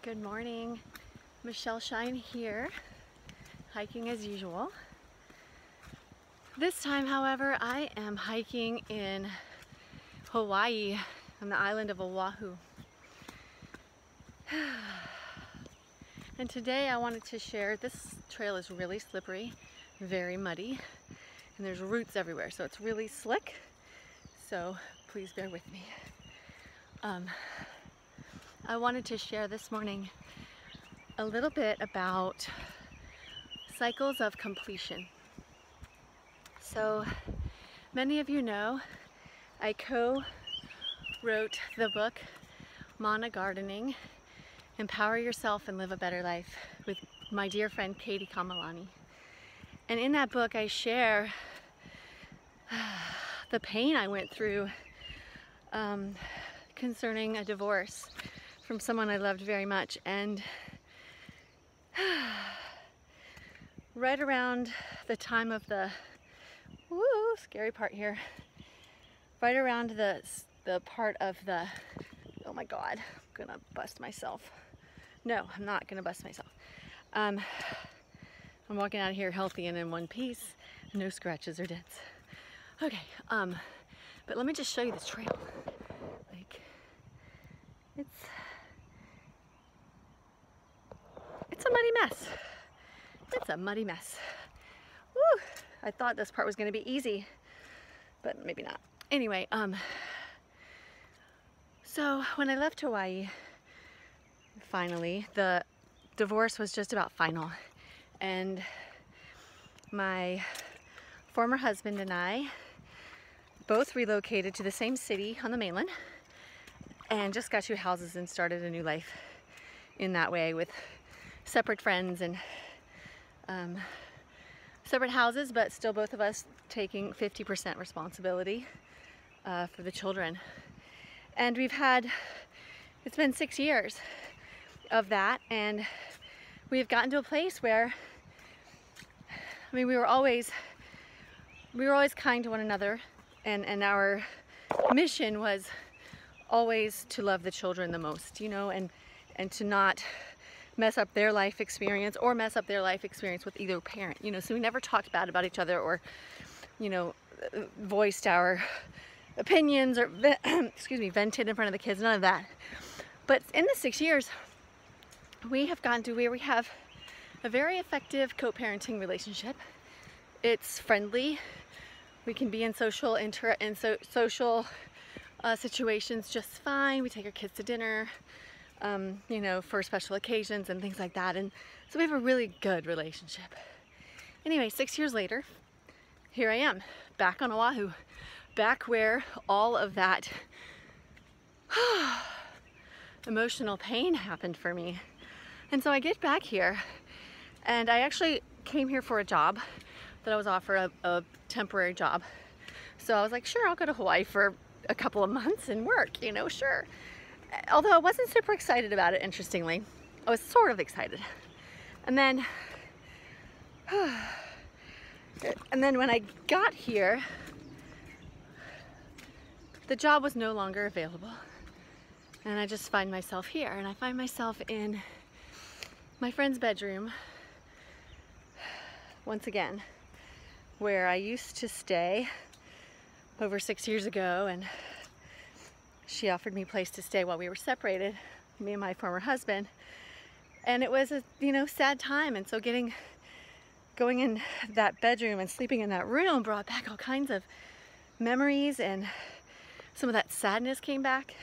Good morning, Master Shen here, hiking as usual. This time, however, I am hiking in Hawaii on the island of Oahu. And today I wanted to share, this trail is really slippery, very muddy, and there's roots everywhere, so it's really slick, so please bear with me. I wanted to share this morning a little bit about cycles of completion. So many of you know I co-wrote the book Mana Gardening, Empower Yourself and Live a Better Life with my dear friend Katie Kamalani. And in that book I share the pain I went through concerning a divorce from someone I loved very much. And right around the time of the scary part here, right around the part of the, oh my god, I'm gonna bust myself. No, I'm not gonna bust myself. I'm walking out of here healthy and in one piece, no scratches or dents. Okay, but let me just show you this trail. Like, it's a muddy mess. It's a muddy mess. Woo! I thought this part was going to be easy, but maybe not. Anyway, so when I left Hawaii, finally, the divorce was just about final, and my former husband and I both relocated to the same city on the mainland and just got 2 houses and started a new life in that way with separate friends and separate houses, but still both of us taking 50% responsibility for the children. And it's been 6 years of that, and we've gotten to a place where, I mean, we were always kind to one another, and our mission was always to love the children the most, you know, and to not mess up their life experience or mess up their life experience with either parent, you know. So we never talked bad about each other or, you know, voiced our opinions or vented in front of the kids, none of that. But in the 6 years, we have gotten to where we have a very effective co-parenting relationship. It's friendly. We can be in social situations just fine. We take our kids to dinner, you know, for special occasions and things like that. And so we have a really good relationship. Anyway, 6 years later, here I am, back on Oahu, back where all of that emotional pain happened for me. And so I get back here, and I actually came here for a job that I was offered, a temporary job. So I was like, sure, I'll go to Hawaii for a couple of months and work, you know, sure. Although I wasn't super excited about it, interestingly. I was sort of excited. And then when I got here, the job was no longer available. And I just find myself here, and I find myself in my friend's bedroom once again, where I used to stay over 6 years ago, and she offered me a place to stay while we were separated, me and my former husband. And it was a, you know, sad time. And so going in that bedroom and sleeping in that room brought back all kinds of memories, and some of that sadness came back.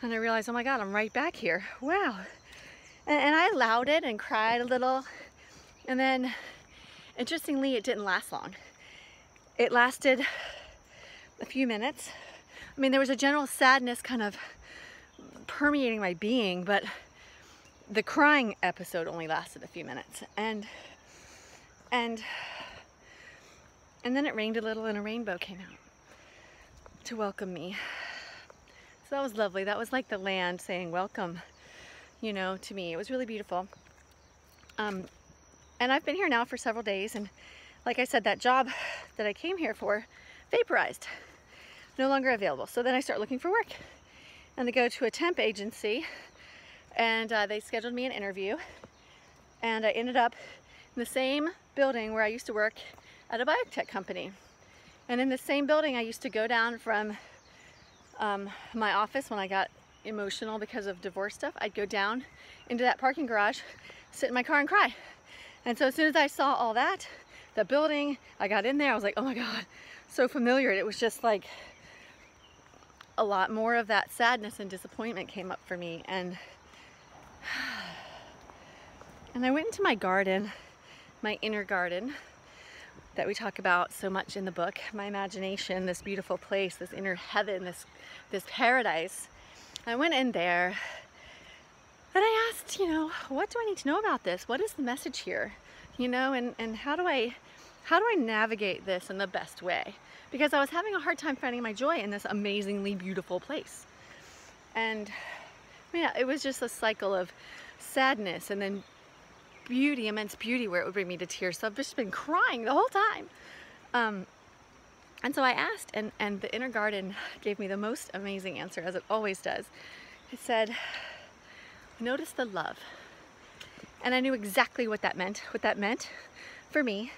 And I realized, oh my God, I'm right back here. Wow. And I allowed it and cried a little. And then, interestingly, it didn't last long. It lasted a few minutes. I mean, there was a general sadness kind of permeating my being, but the crying episode only lasted a few minutes. And then it rained a little, and a rainbow came out to welcome me. So that was lovely. That was like the land saying welcome, you know, to me. It was really beautiful. And I've been here now for several days, and like I said, that job that I came here for vaporized, no longer available. So then I start looking for work, and I go to a temp agency And they scheduled me an interview, and I ended up in the same building where I used to work at a biotech company. And in the same building I used to go down from my office when I got emotional because of divorce stuff. I'd go down into that parking garage, sit in my car and cry. And so as soon as I saw all that, the building, I got in there, I was like, oh my God, so familiar. It was just like a lot more of that sadness and disappointment came up for me. And I went into my garden, my inner garden that we talk about so much in the book, my imagination, this beautiful place, this inner heaven, this paradise. I went in there and I asked, you know, what do I need to know about this? What is the message here? You know, and how do I navigate this in the best way? Because I was having a hard time finding my joy in this amazingly beautiful place. And yeah, it was just a cycle of sadness and then beauty, immense beauty, where it would bring me to tears. So I've just been crying the whole time. And so I asked, and the inner garden gave me the most amazing answer, as it always does. It said, notice the love. And I knew exactly what that meant. What that meant for me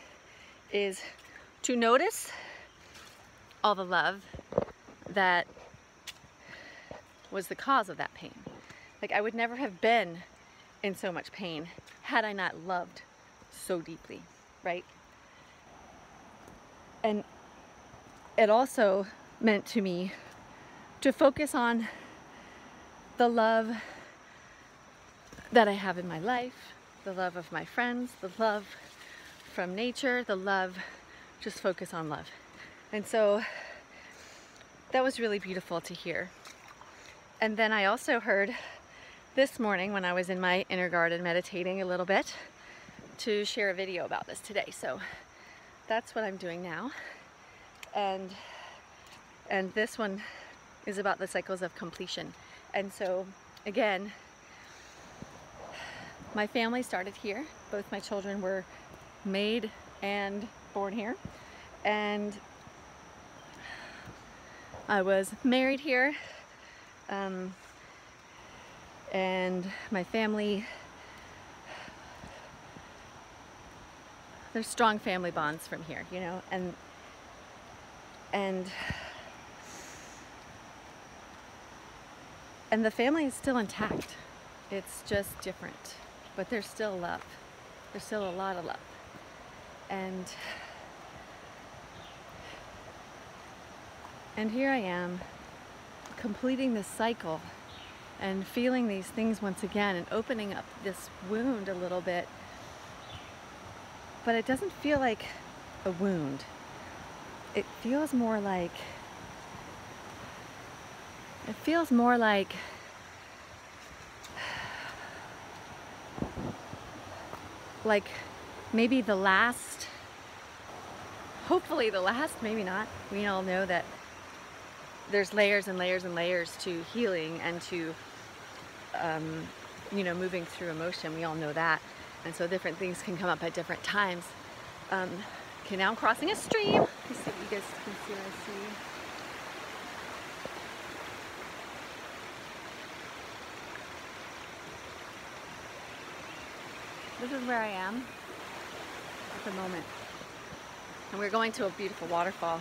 is to notice all the love that was the cause of that pain. Like, I would never have been in so much pain had I not loved so deeply, right? And it also meant to me to focus on the love that I have in my life, the love of my friends, the love from nature, the love, just focus on love. And so that was really beautiful to hear. And then I also heard this morning when I was in my inner garden meditating a little bit to share a video about this today. So that's what I'm doing now. And this one is about the cycles of completion. And so again, my family started here. Both my children were made and born here. And I was married here. And my family, there's strong family bonds from here, you know, and the family is still intact. It's just different, but there's still love. There's still a lot of love. And here I am, completing this cycle and feeling these things once again and opening up this wound a little bit. But it doesn't feel like a wound. It feels more like maybe the last, hopefully the last, maybe not. We all know that there's layers and layers and layers to healing and to, you know, moving through emotion. We all know that. And so different things can come up at different times. Okay, now I'm crossing a stream. Let me see if you guys can see what I see. This is where I am at the moment. And we're going to a beautiful waterfall.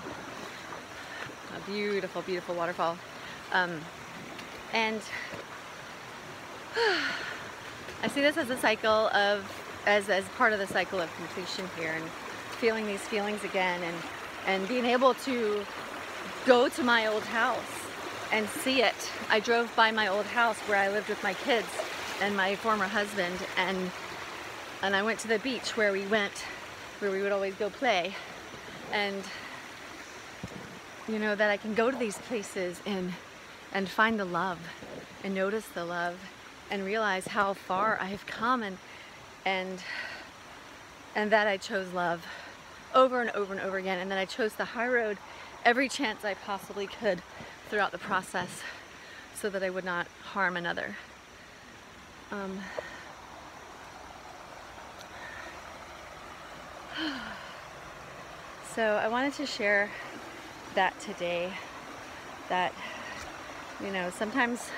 A beautiful, beautiful waterfall. And I see this as a cycle of, as part of the cycle of completion here, and feeling these feelings again, and being able to go to my old house and see it. I drove by my old house where I lived with my kids and my former husband, and I went to the beach where we would always go play. And you know, that I can go to these places and find the love and notice the love and realize how far I have come, and that I chose love over and over and over again, and that I chose the high road every chance I possibly could throughout the process so that I would not harm another. So I wanted to share that today, that, you know, sometimes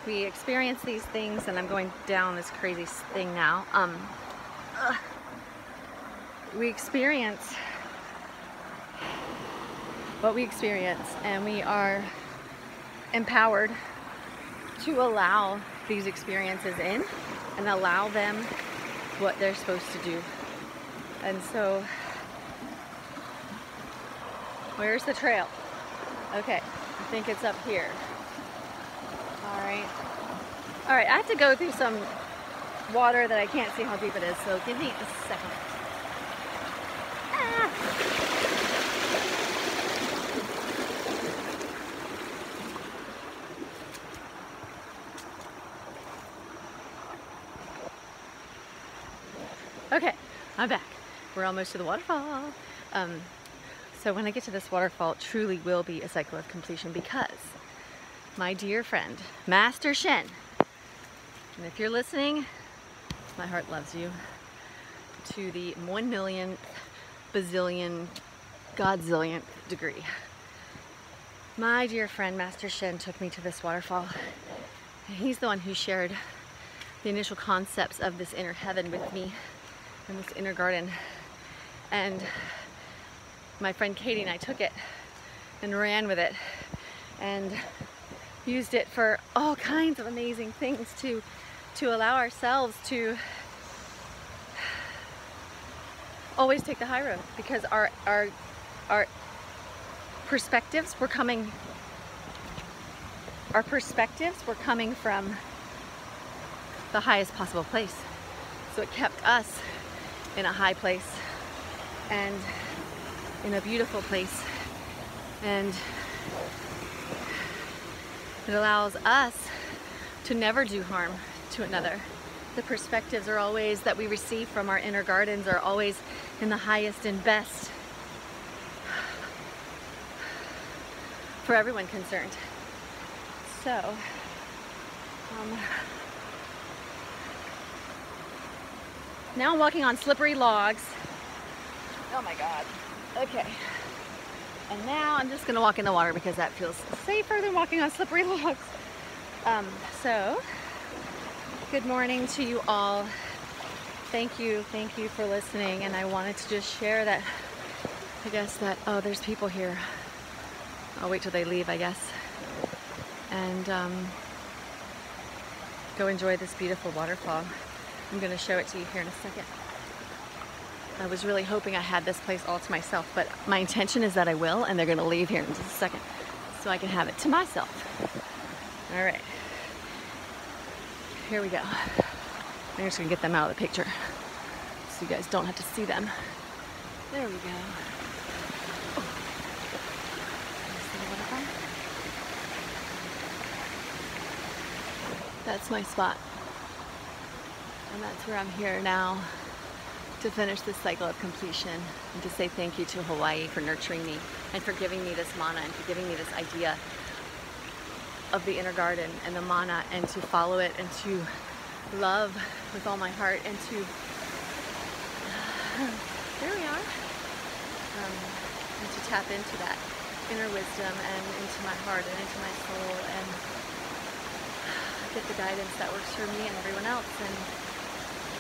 we experience these things, and I'm going down this crazy thing now. We experience what we experience, and we are empowered to allow these experiences in and allow them what they're supposed to do. And so, where's the trail? Okay, I think it's up here. All right, I have to go through some water that I can't see how deep it is, so give me a second. Okay, I'm back. We're almost to the waterfall. So when I get to this waterfall, it truly will be a cycle of completion, because my dear friend, Master Shen, and if you're listening, my heart loves you to the 1 million bazillion godzillionth degree. My dear friend, Master Shen, took me to this waterfall, and he's the one who shared the initial concepts of this inner heaven with me in this inner garden. And my friend Katie and I took it and ran with it and used it for all kinds of amazing things to allow ourselves to always take the high road, because our perspectives were coming from the highest possible place. So it kept us in a high place and in a beautiful place, and it allows us to never do harm to another. The perspectives are always that we receive from our inner gardens are always in the highest and best for everyone concerned. So now I'm walking on slippery logs. Oh my God. Okay. And now I'm just gonna walk in the water because that feels safer than walking on slippery logs. So good morning to you all. Thank you for listening. And I wanted to just share that, I guess that, oh, there's people here. I'll wait till they leave, I guess. And go enjoy this beautiful waterfall. I'm gonna show it to you here in a second. I was really hoping I had this place all to myself, but my intention is that I will, and they're gonna leave here in just a second so I can have it to myself. All right, here we go. I'm just gonna get them out of the picture so you guys don't have to see them. There we go. That's my spot. And that's where I'm here now to finish this cycle of completion, and to say thank you to Hawaii for nurturing me and for giving me this mana and for giving me this idea of the inner garden and the mana, and to follow it and to love with all my heart, and to there we are, and to tap into that inner wisdom and into my heart and into my soul, and get the guidance that works for me and everyone else. And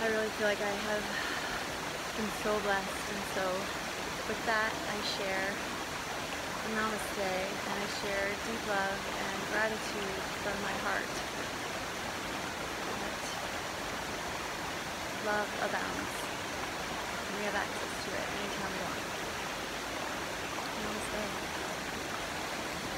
I really feel like I have been so blessed, and so with that I share a namaste, and I share deep love and gratitude from my heart. That love abounds, and we have access to it anytime we want.